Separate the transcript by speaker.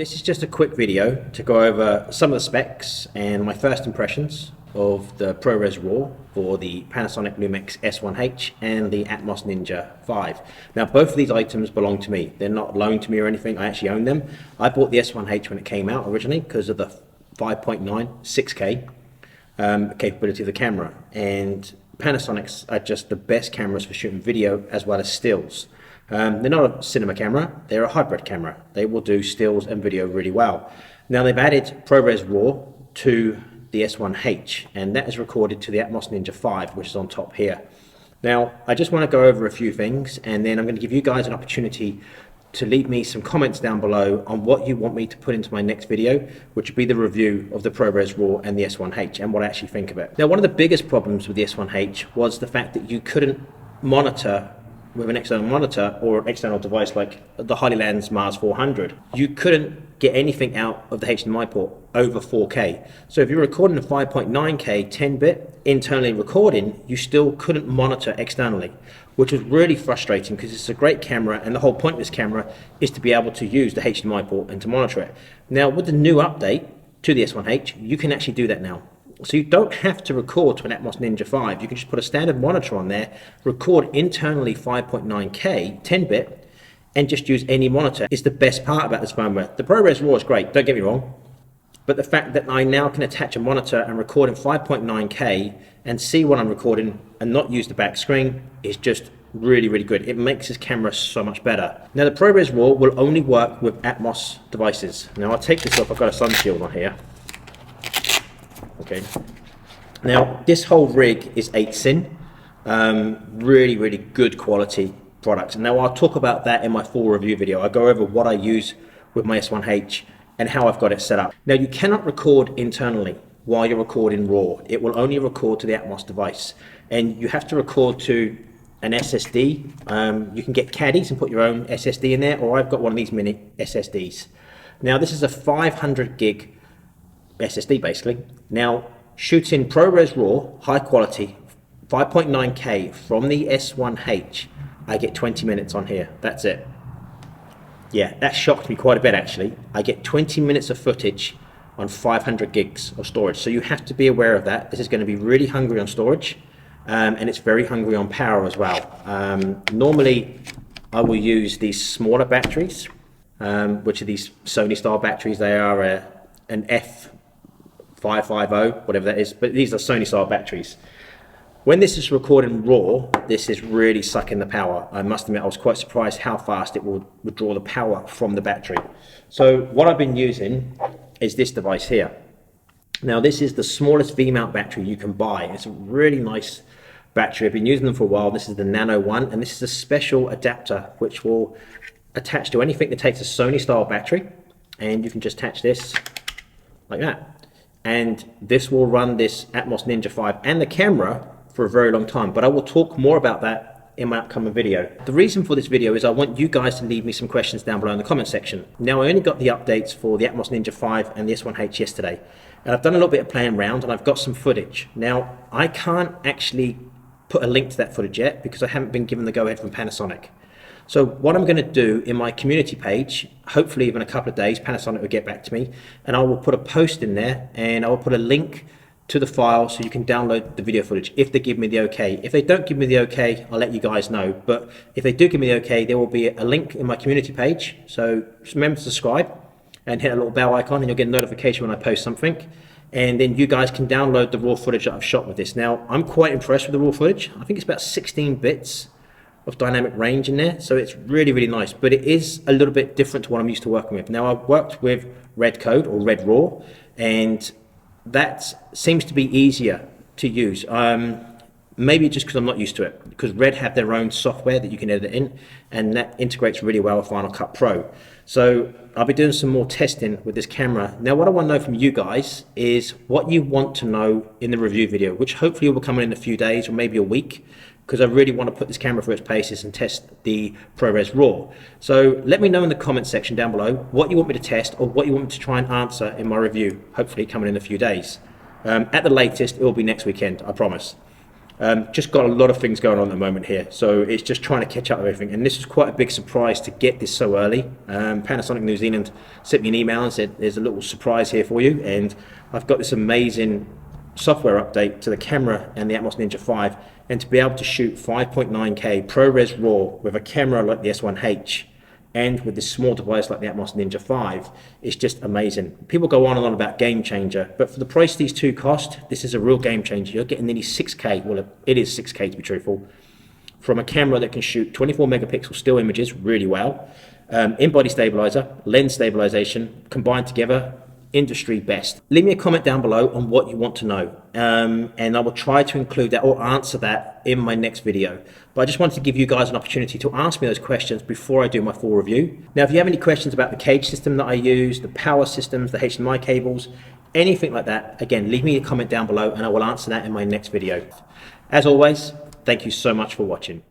Speaker 1: This is just a quick video to go over some of the specs and my first impressions of the ProRes RAW for the Panasonic LUMIX S1H and the Atomos Ninja 5. Now both of these items belong to me. They're not loaned to me or anything, I actually own them. I bought the S1H when it came out originally because of the 5.9 6K capability of the camera, and Panasonics are just the best cameras for shooting video as well as stills. They're not a cinema camera, they're a hybrid camera. They will do stills and video really well. Now they've added ProRes RAW to the S1H, and that is recorded to the Atomos Ninja 5, which is on top here. Now I just want to go over a few things, and then I'm going to give you guys an opportunity to leave me some comments down below on what you want me to put into my next video, which would be the review of the ProRes RAW and the S1H and what I actually think of it. Now one of the biggest problems with the S1H was the fact that you couldn't monitor with an external monitor or an external device like the Hollyland's Mars 400. You couldn't get anything out of the HDMI port over 4K. So if you're recording a 5.9K 10-bit internally recording, you still couldn't monitor externally, which was really frustrating because it's a great camera, and the whole point of this camera is to be able to use the HDMI port and to monitor it. Now with the new update to the S1H, you can actually do that now. So you don't have to record to an Atomos Ninja 5. You can just put a standard monitor on there, record internally 5.9K 10-bit, and just use any monitor. It's the best part about this firmware. The ProRes RAW is great, don't get me wrong, but the fact that I now can attach a monitor and record in 5.9K and see what I'm recording and not use the back screen is just really, really good. It makes this camera so much better. Now the ProRes RAW will only work with Atomos devices. Now I'll take this off, I've got a sun shield on here. Okay. Now this whole rig is 8-sin, really, really good quality product. Now I'll talk about that in my full review video. I go over what I use with my S1H and how I've got it set up. Now you cannot record internally while you're recording RAW. It will only record to the Atomos device, and you have to record to an SSD. You can get caddies and put your own SSD in there, or I've got one of these mini SSDs. Now this is a 500 gig SSD basically. Now shooting ProRes RAW high quality 5.9K from the S1H, I get 20 minutes on here. That's it. Yeah, that shocked me quite a bit actually. I get 20 minutes of footage on 500 gigs of storage. So you have to be aware of that. This is going to be really hungry on storage, and it's very hungry on power as well. Normally I will use these smaller batteries, which are these Sony style batteries. They are an F550, whatever that is, but these are Sony style batteries. When this is recording RAW, this is really sucking the power. I must admit I was quite surprised how fast it would draw the power from the battery. So what I've been using is this device here. Now this is the smallest V-mount battery you can buy. It's a really nice battery. I've been using them for a while. This is the Nano one, and this is a special adapter which will attach to anything that takes a Sony style battery, and you can just attach this like that, and this will run this Atomos Ninja 5 and the camera for a very long time. But I will talk more about that in my upcoming video. The reason for this video is I want you guys to leave me some questions down below in the comment section. Now I only got the updates for the Atomos Ninja 5 and the S1H yesterday, and I've done a little bit of playing around and I've got some footage. Now I can't actually put a link to that footage yet because I haven't been given the go ahead from Panasonic. So what I'm going to do in my community page, hopefully even a couple of days, Panasonic will get back to me, and I will put a post in there and I will put a link to the file so you can download the video footage if they give me the okay. If they don't give me the okay, I'll let you guys know, but if they do give me the okay, there will be a link in my community page. So just remember to subscribe and hit a little bell icon and you'll get a notification when I post something, and then you guys can download the raw footage that I've shot with this. Now I'm quite impressed with the raw footage. I think it's about 16 bits of dynamic range in there, so it's really, really nice, but it is a little bit different to what I'm used to working with. Now I've worked with Red Code or Red Raw, and that seems to be easier to use. Maybe just because I'm not used to it, because Red have their own software that you can edit in, and that integrates really well with Final Cut Pro. So I'll be doing some more testing with this camera. Now what I want to know from you guys is what you want to know in the review video, which hopefully will be coming in a few days or maybe a week, because I really want to put this camera through its paces and test the ProRes RAW. So let me know in the comment section down below what you want me to test or what you want me to try and answer in my review, hopefully coming in a few days. At the latest, it will be next weekend, I promise. Just got a lot of things going on at the moment here, so it's just trying to catch up with everything. And this was quite a big surprise to get this so early. Panasonic New Zealand sent me an email and said there's a little surprise here for you, and I've got this amazing software update to the camera and the Atomos Ninja 5, and to be able to shoot 5.9K ProRes RAW with a camera like the S1H and with this small device like the Atomos Ninja 5, it's just amazing. People go on and on about game changer, but for the price these two cost, this is a real game changer. You're getting nearly 6K, well it is 6K to be truthful, from a camera that can shoot 24 megapixel still images really well, in-body stabilizer, lens stabilization, combined together, industry best. Leave me a comment down below on what you want to know, and I will try to include that or answer that in my next video. But I just wanted to give you guys an opportunity to ask me those questions before I do my full review. Now, if you have any questions about the cage system that I use, the power systems, the HDMI cables, anything like that, again, leave me a comment down below and I will answer that in my next video. As always, thank you so much for watching.